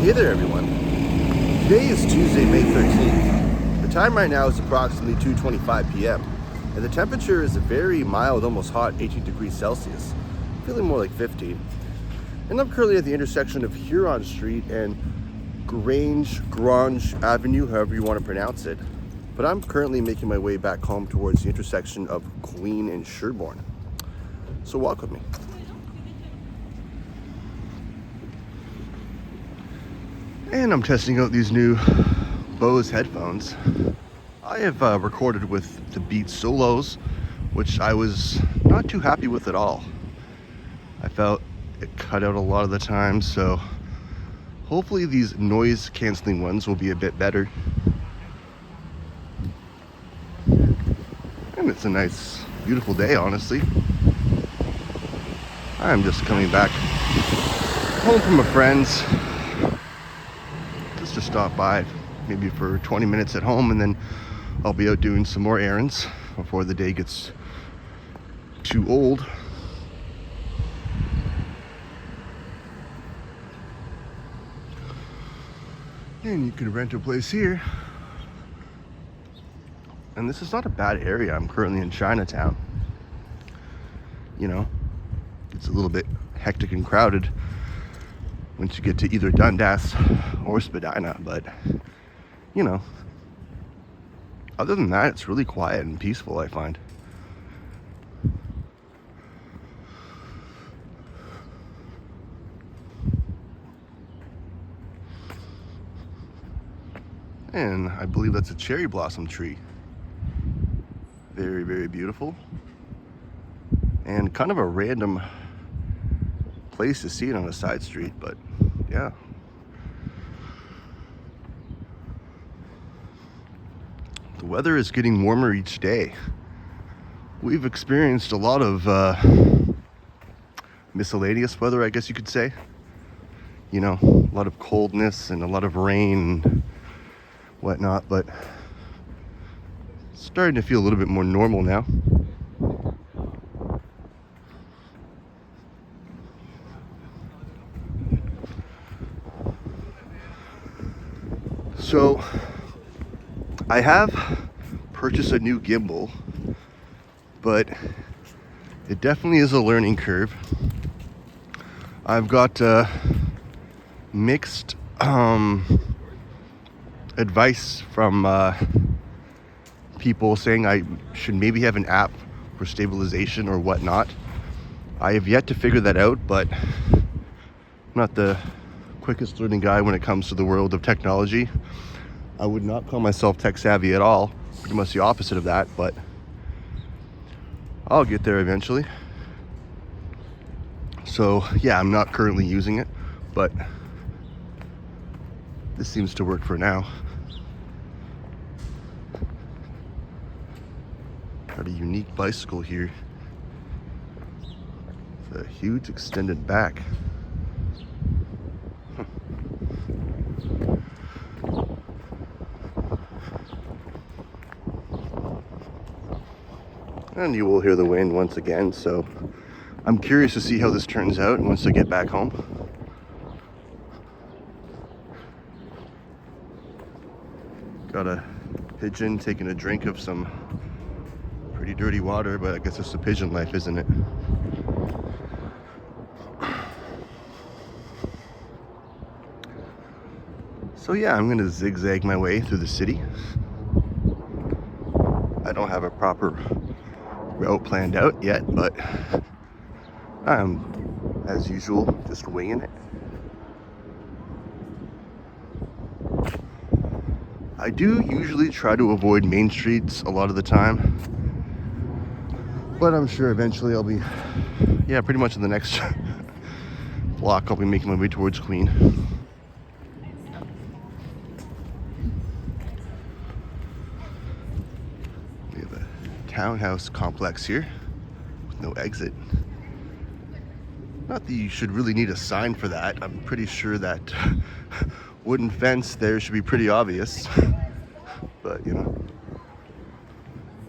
Hey there everyone. Today is Tuesday, May 13th. The time right now is approximately 2:25 p.m. and the temperature is a very mild, almost hot 18 degrees Celsius, feeling more like 15. And I'm currently at the intersection of Huron Street and Grange Avenue, however you want to pronounce it. But I'm currently making my way back home towards the intersection of Queen and Sherbourne. So walk with me. And I'm testing out these new Bose headphones. I have recorded with the Beat Solos, which I was not too happy with at all. I felt it cut out a lot of the time, so hopefully these noise canceling ones will be a bit better. And it's a nice, beautiful day, honestly. I'm just coming back home from a friend's. Just to stop by, maybe for 20 minutes at home, and then I'll be out doing some more errands before the day gets too old. And you can rent a place here. And this is not a bad area. I'm currently in Chinatown. You know, it's a little bit hectic and crowded once you get to either Dundas or Spadina, but you know, other than that, it's really quiet and peaceful, I find. And I believe that's a cherry blossom tree. Very, very beautiful. And kind of a random place to see it on a side street, but yeah. The weather is getting warmer each day. We've experienced a lot of miscellaneous weather, I guess you could say. You know, a lot of coldness and a lot of rain and whatnot, but it's starting to feel a little bit more normal now. So I have purchased a new gimbal, but it definitely is a learning curve. I've got mixed advice from people saying I should maybe have an app for stabilization or whatnot. I have yet to figure that out, but I'm not the quickest learning guy when it comes to the world of technology. I would not call myself tech savvy at all, pretty much the opposite of that, but I'll get there eventually. So yeah, I'm not currently using it, but this seems to work for now. Got a unique bicycle here with a huge extended back. And you will hear the wind once again, so I'm curious to see how this turns out once I get back home. Got a pigeon taking a drink of some pretty dirty water, but I guess it's the pigeon life, isn't it? So yeah, I'm gonna zigzag my way through the city. I don't have a proper route planned out yet, but I'm, as usual, just winging it. I do usually try to avoid main streets a lot of the time, but I'm sure eventually I'll be, yeah, pretty much in the next block I'll be making my way towards Queen. We have a townhouse complex here with no exit. Not that you should really need a sign for that. I'm pretty sure that wooden fence there should be pretty obvious. But, you know,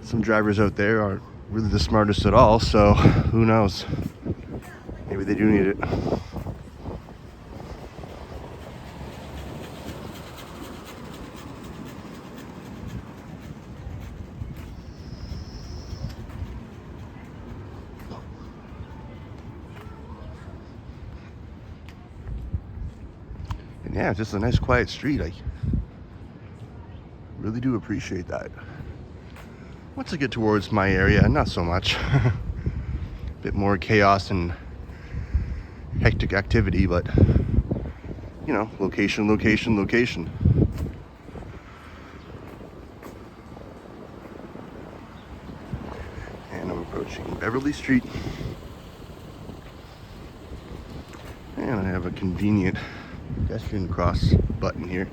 some drivers out there aren't really the smartest at all, so who knows? Maybe they do need it. And yeah, just a nice quiet street. I really do appreciate that. Once I get towards my area, not so much. A bit more chaos and hectic activity, but you know, location, location, location. And I'm approaching Beverly Street. And I have a convenient pedestrian cross button here.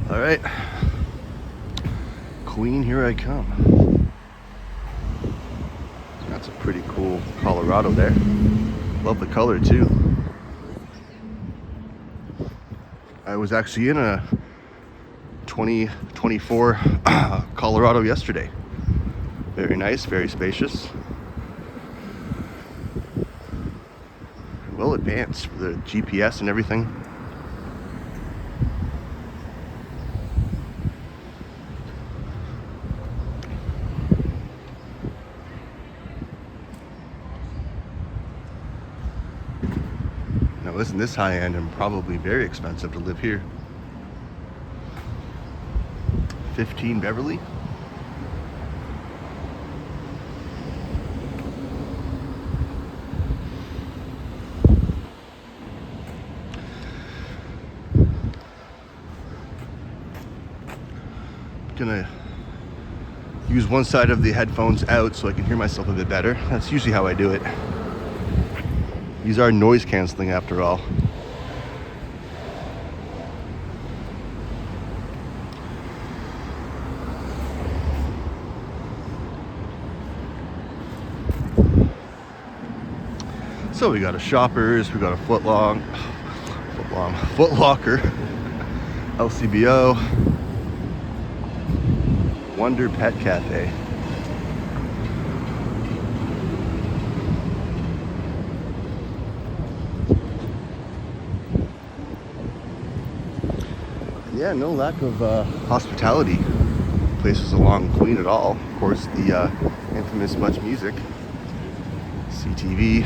All right, Queen, here I come. That's a pretty cool Colorado there. Love the color too. I was actually in a 2024 Colorado yesterday. Very nice, very spacious. Well advanced for the GPS and everything. Now isn't this high end and probably very expensive to live here? 15 Beverly. Gonna use one side of the headphones out so I can hear myself a bit better. That's usually how I do it. These are noise canceling after all. So we got a Shoppers, we got a Foot Locker, LCBO, Wonder Pet Cafe. Yeah, no lack of hospitality places along Queen at all. Of course, the infamous Much Music, CTV.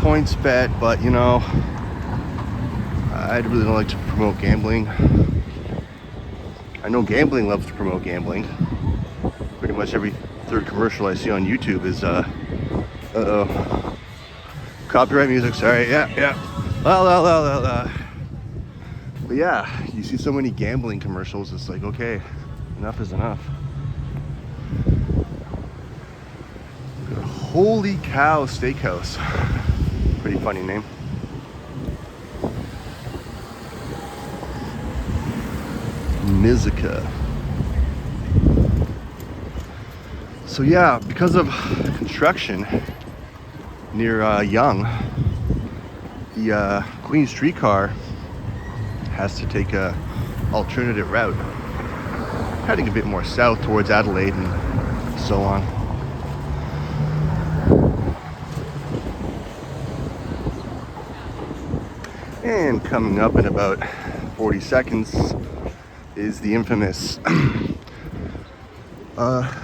Points bet, but you know, I really don't like to promote gambling. I know gambling loves to promote gambling. Pretty much every third commercial I see on YouTube is uh-oh. Copyright music, sorry, yeah. But yeah, you see so many gambling commercials, it's like, okay, enough is enough. Holy Cow Steakhouse. Pretty funny name. Mizica. So yeah, because of construction near Yonge, the Queen streetcar has to take a alternative route, heading a bit more south towards Adelaide and so on. And coming up in about 40 seconds is the infamous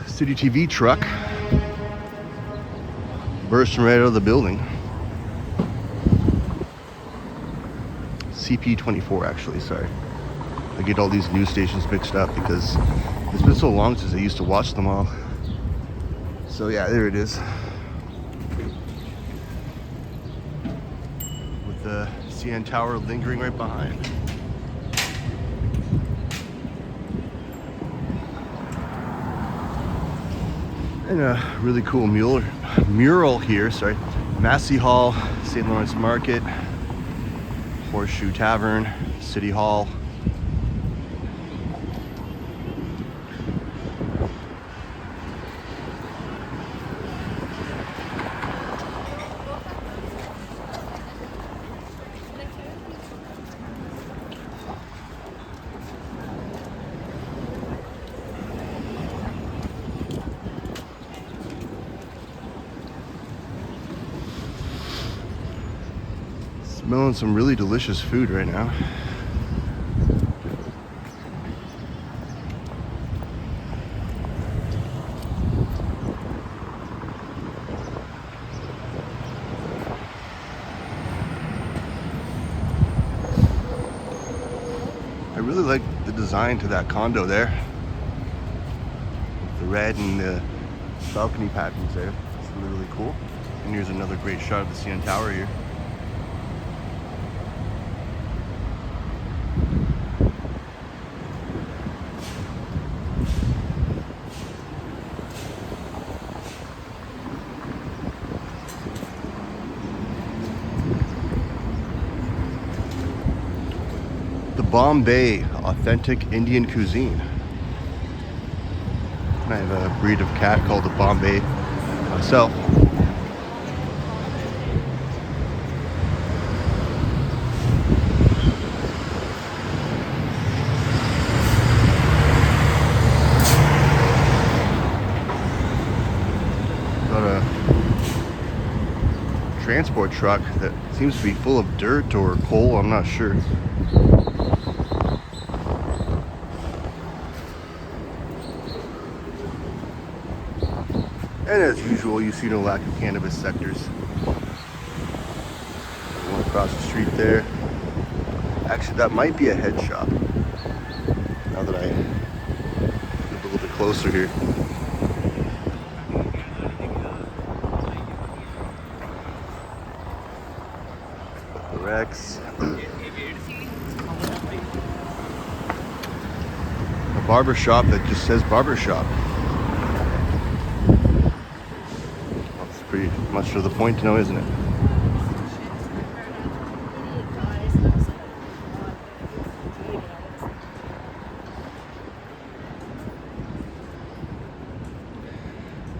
City TV truck bursting right out of the building. CP24 actually, sorry. I get all these news stations mixed up because it's been so long since I used to watch them all. So yeah, there it is. With the CN Tower lingering right behind. And a really cool mural here, sorry. Massey Hall, St. Lawrence Market, Horseshoe Tavern, City Hall. Smelling some really delicious food right now. I really like the design to that condo there. The red and the balcony patterns there. It's really, really cool. And here's another great shot of the CN Tower here. The Bombay authentic Indian cuisine. I have a breed of cat called the Bombay myself. Got a transport truck that seems to be full of dirt or coal, I'm not sure. And as usual, you see no lack of cannabis sectors. One across the street there. Actually, that might be a head shop. Now that I look a little bit closer here. The Rex. A barber shop that just says barber shop. Pretty much to the point now, isn't it?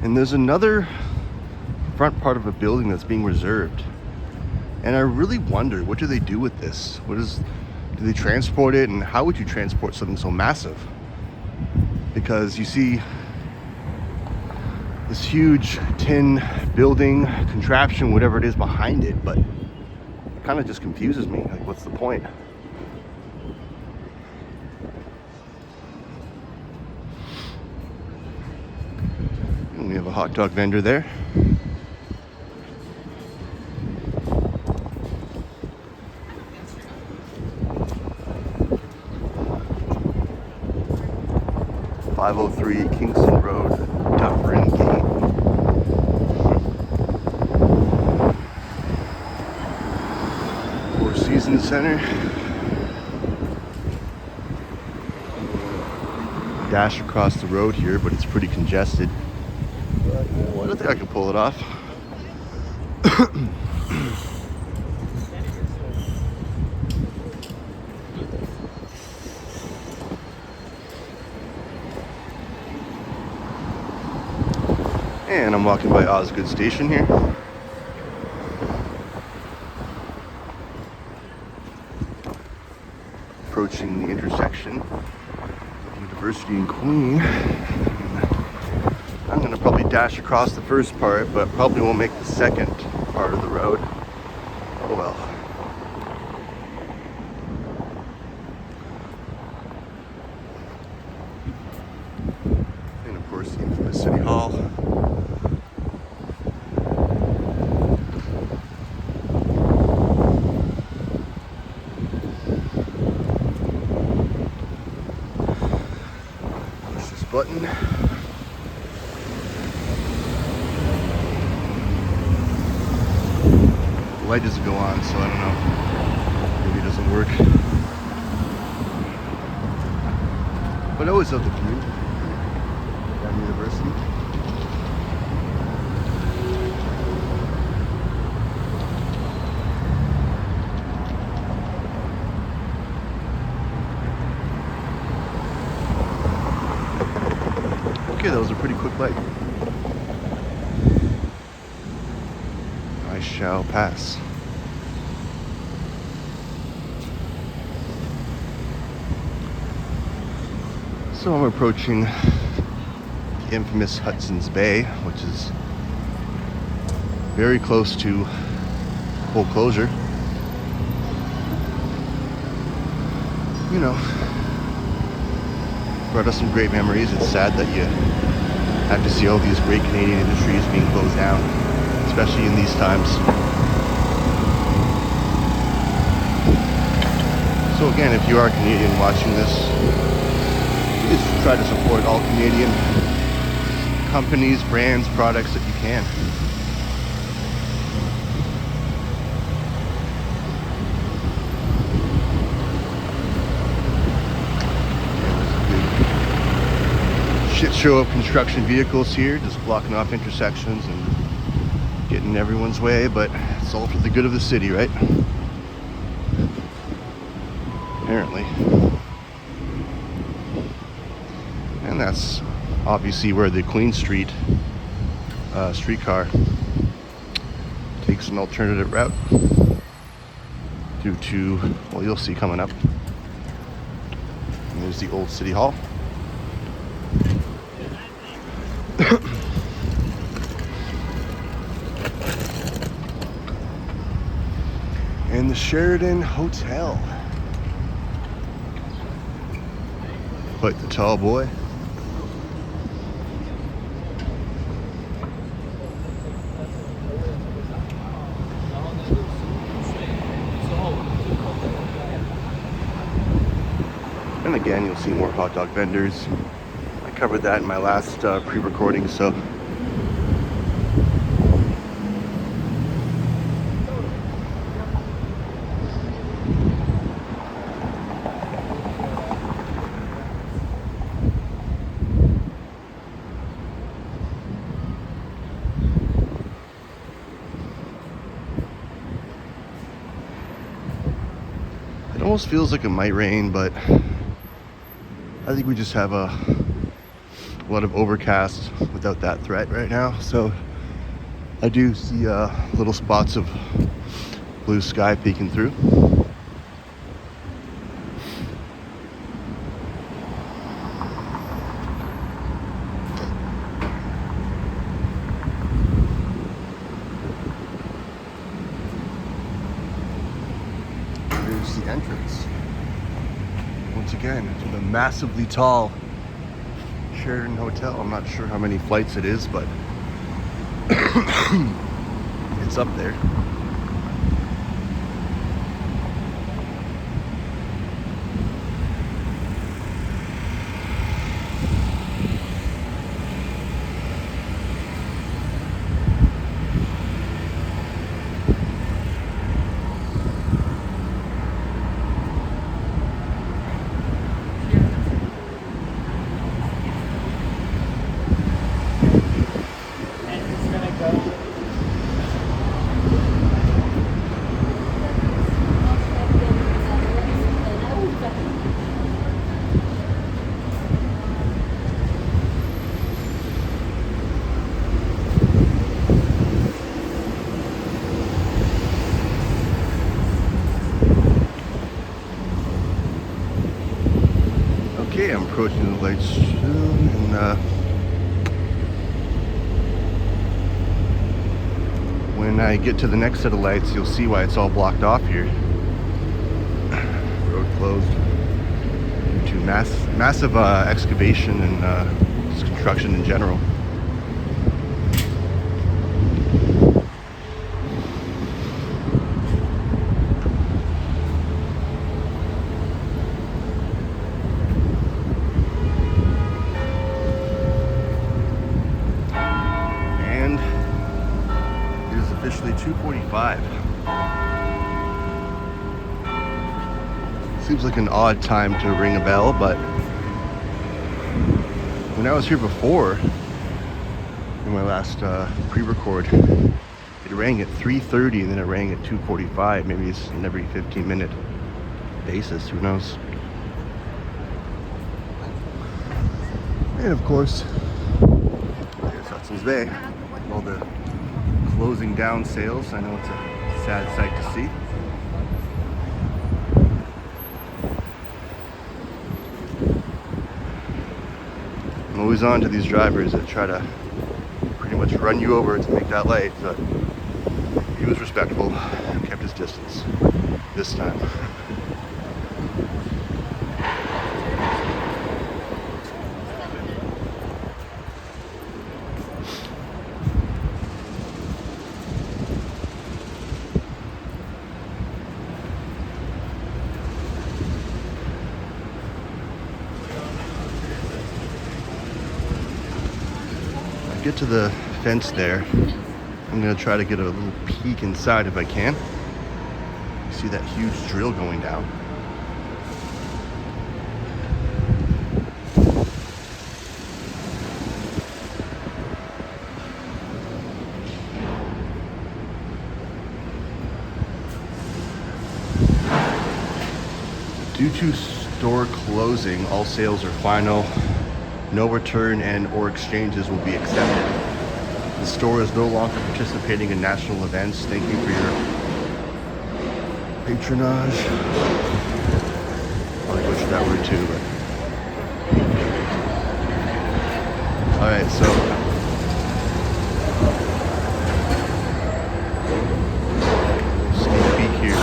And there's another front part of a building that's being reserved. And I really wonder, what do they do with this? Do they transport it, and how would you transport something so massive? Because you see this huge tin building, contraption, whatever it is behind it, but it kind of just confuses me. Like, what's the point? And we have a hot dog vendor there. .503 Kingston Road, Dufferin Gate. Four Seasons Center. Dash across the road here, but it's pretty congested. I don't think I can pull it off. And I'm walking by Osgood Station here. Approaching the intersection of University and Queen. I'm gonna probably dash across the first part, but probably won't make the second part of the road. Oh well. And of course the infamous City Hall. Button. The light doesn't go on, so I don't know. Maybe it doesn't work. But I always love the view down the University. Okay, that was a pretty quick light. I shall pass. So I'm approaching the infamous Hudson's Bay, which is very close to full closure. you know, brought us some great memories. It's sad that you have to see all these great Canadian industries being closed down, especially in these times. So again, if you are Canadian watching this, please try to support all Canadian companies, brands, products that you can. Shit show of construction vehicles here, just blocking off intersections and getting in everyone's way, but it's all for the good of the city, right? Apparently. And that's obviously where the Queen Street streetcar takes an alternative route due to, well, you'll see coming up. And there's the old City Hall. And the Sheraton Hotel. Quite the tall boy. And again, you'll see more hot dog vendors. I covered that in my last pre-recording, so it almost feels like it might rain, but I think we just have a lot of overcast without that threat right now. So I do see little spots of blue sky peeking through. There's the entrance. Once again, to the massively tall Sheraton Hotel. I'm not sure how many flights it is, but it's up there. Okay, I'm approaching the lights soon, and when I get to the next set of lights, you'll see why it's all blocked off here. Road closed due to massive excavation and just construction in general. Officially 2:45. Seems like an odd time to ring a bell, but when I was here before, in my last pre-record, it rang at 3:30 and then it rang at 2:45. Maybe it's an every 15-minute basis, who knows. And of course, there's Hudson's Bay. All the closing down sales. I know it's a sad sight to see. I'm always on to these drivers that try to pretty much run you over to make that light, but he was respectful, kept his distance this time. get to the fence there, I'm gonna try to get a little peek inside if I can. See that huge drill going down. Due to store closing, all sales are final. No return and or exchanges will be accepted. The store is no longer participating in national events. Thank you for your patronage. Probably butchered that word too, but. Alright, so. Sneak peek here.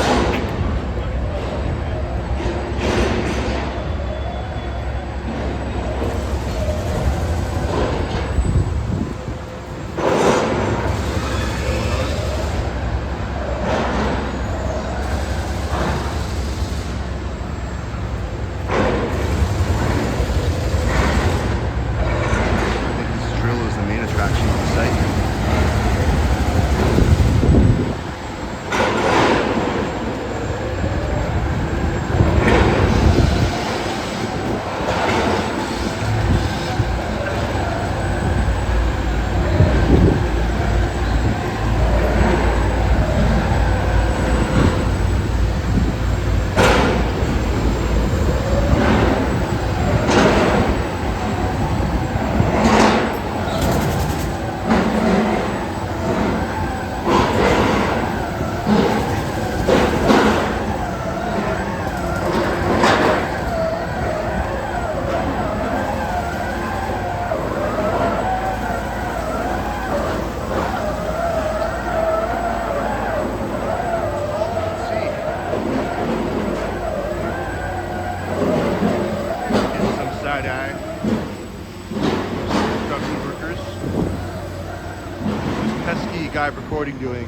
Guy recording doing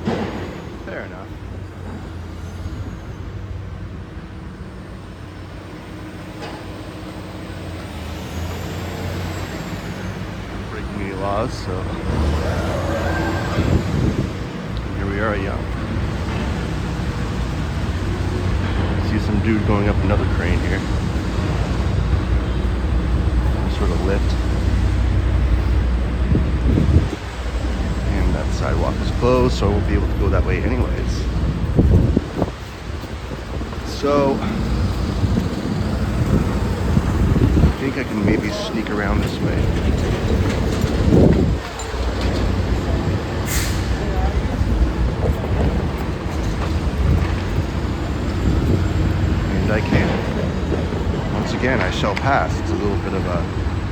fair enough. Breaking any laws, so here we are, young. See some dude going up another crane here. Some sort of lift. Sidewalk is closed, so I won't be able to go that way anyways. So I think I can maybe sneak around this way. And I can. Once again, I shall pass. It's a little bit of a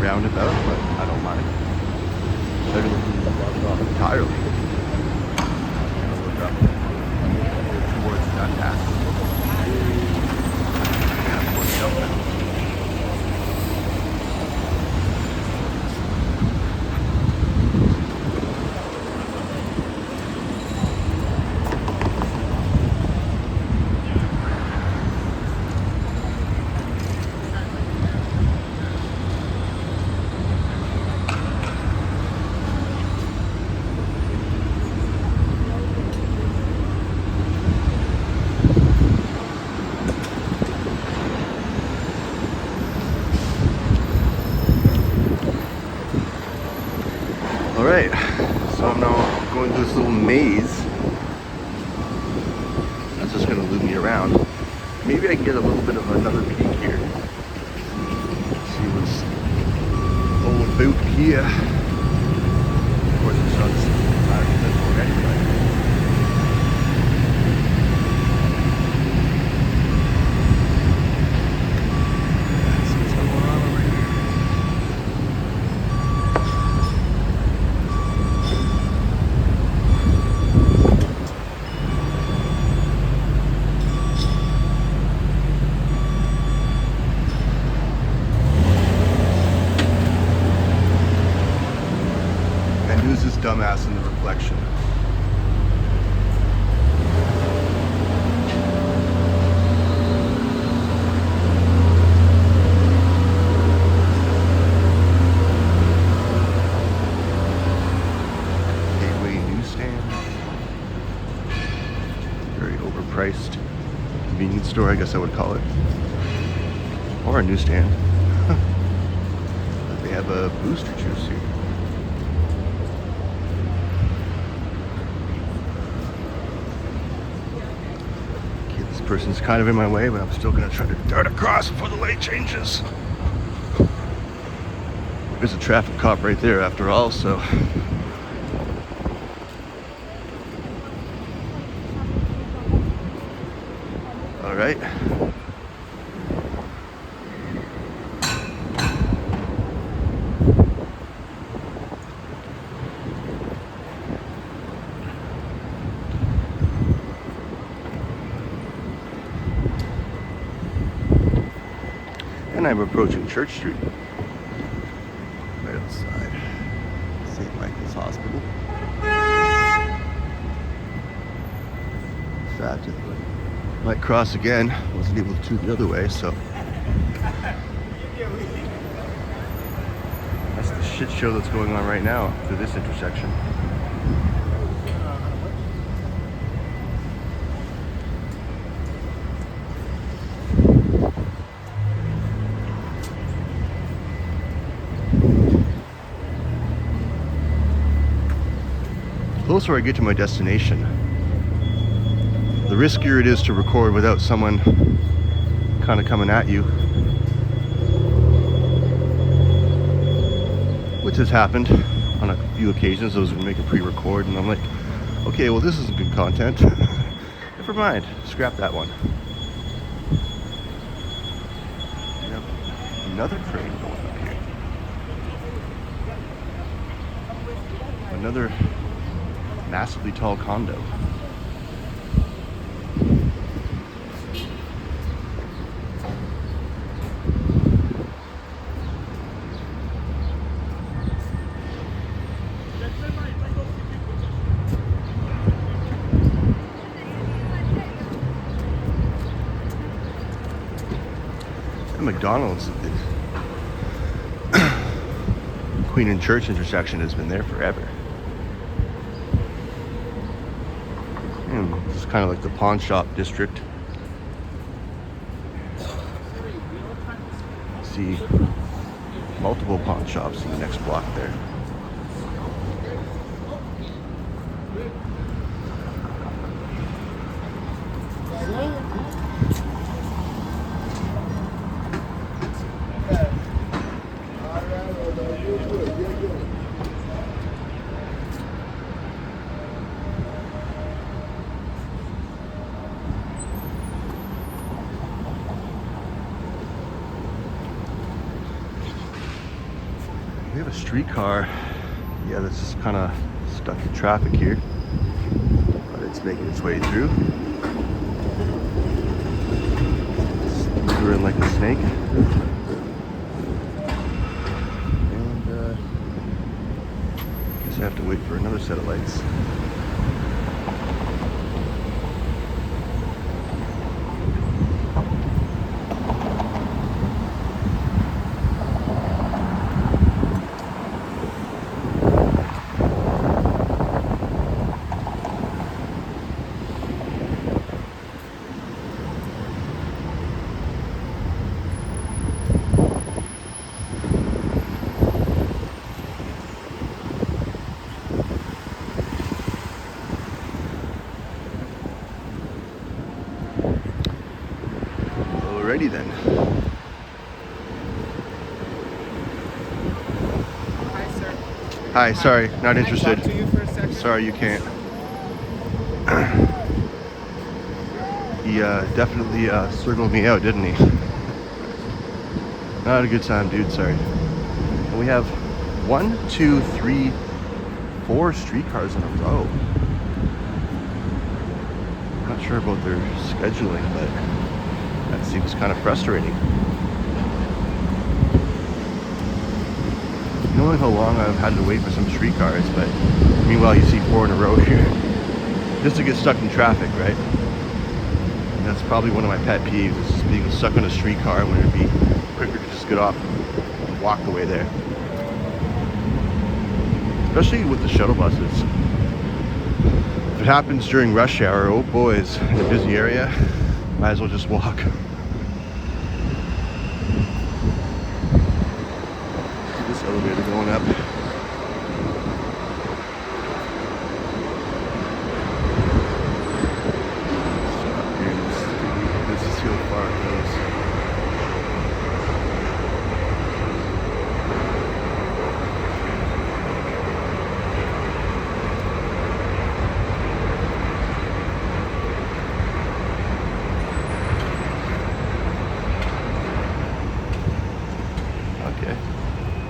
roundabout, but I don't mind. Better than being blocked off entirely. Look up towards that path. Alright, so I'm now going through this little maze. That's just going to loop me around. Maybe I can get a little bit of another peek here. See what's all about here. Of course, the sun's already, right? Who's this dumbass in the reflection? Very overpriced convenience store, I guess I would call it. Or a newsstand. They have a booster juice here. Okay, this person's kind of in my way, but I'm still gonna try to dart across before the light changes. There's a traffic cop right there after all, so. All right. And I'm approaching Church Street. Right outside St. Michael's Hospital. Sad to might cross again. Wasn't able to the other way, so. That's the shit show that's going on right now through this intersection. The closer I get to my destination, the riskier it is to record without someone kind of coming at you. Which has happened on a few occasions. I was going to make a pre-record and I'm like, okay, well this isn't good content. Never mind, scrap that one. We have another train going up here. Another massively tall condo. McDonald's, the Queen and Church intersection has been there forever. And it's kind of like the pawn shop district. See multiple pawn shops in the next block there. We have a streetcar, yeah, that's just kind of stuck in traffic here, but it's making its way through. Slithering like a snake. And I guess I have to wait for another set of lights. Alrighty then. Hi, sir. Hi, sorry, not Can interested. I talk to you for a second? Sorry, you can't. He definitely circled me out, didn't he? Not a good time, dude, sorry. And we have 1, 2, 3, 4 streetcars in a row. Not sure about their scheduling, but that seems kind of frustrating. Knowing how long I've had to wait for some streetcars, but meanwhile you see 4 in a row here. Just to get stuck in traffic, right? And that's probably one of my pet peeves, is just being stuck on a streetcar when it'd be quicker to just get off and walk the way there. Especially with the shuttle buses. happens during rush hour, oh boys, in a busy area, might as well just walk. This elevator going up. Stop here in the city. This is how far it goes.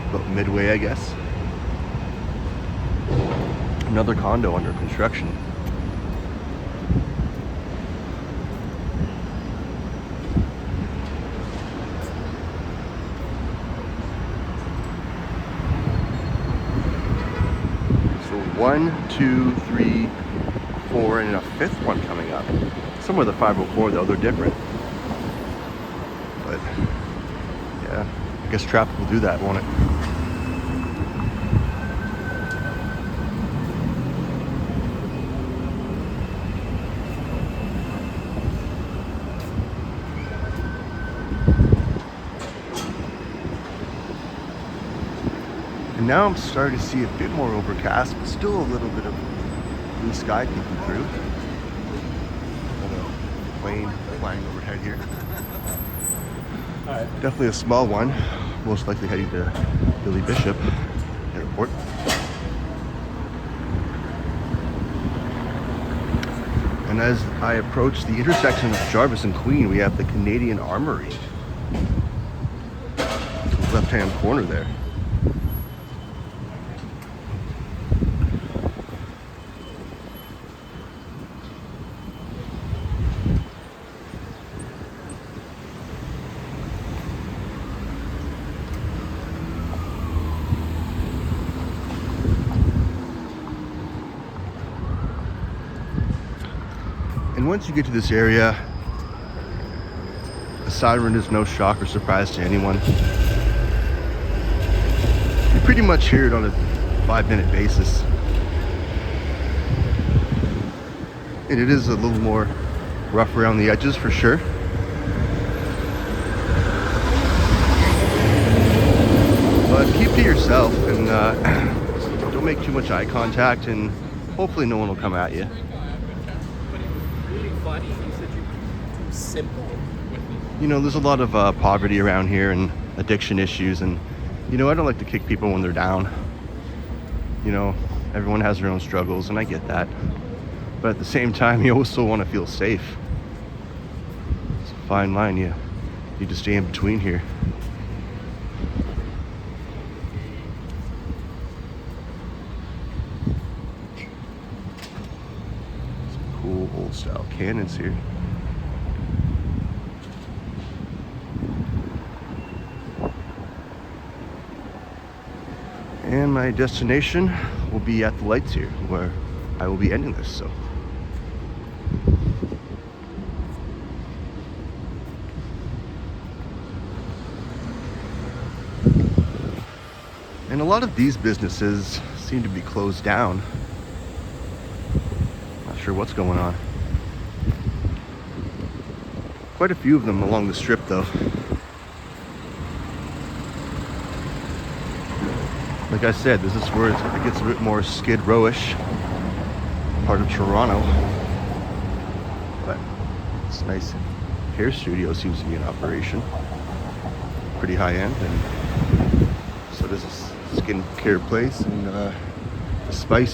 About midway, I guess. Another condo under construction. So 1, 2, 3, 4, and a fifth one coming up. Somewhere the 504 though, they're different. But yeah, I guess traffic will do that, won't it? And now I'm starting to see a bit more overcast, but still a little bit of blue sky peeking through. Another plane flying overhead here. Definitely a small one, most likely heading to Billy Bishop Airport. And as I approach the intersection of Jarvis and Queen, we have the Canadian Armory. Left-hand corner there. And once you get to this area, the siren is no shock or surprise to anyone. You pretty much hear it on a 5-minute basis. And it is a little more rough around the edges for sure. But keep to yourself and don't make too much eye contact, and hopefully no one will come at you. You know, there's a lot of poverty around here and addiction issues, and you know, I don't like to kick people when they're down. You know, everyone has their own struggles, and I get that. But at the same time, you also want to feel safe. It's a fine line. You need to stay in between here. Some cool old style cannons here. And my destination will be at the lights here, where I will be ending this, so. And a lot of these businesses seem to be closed down. Not sure what's going on. Quite a few of them along the strip though. Like I said, this is where it gets a bit more Skid Row-ish, part of Toronto. But it's nice. Hair studio seems to be in operation. Pretty high end, and so does a skincare place and a spicy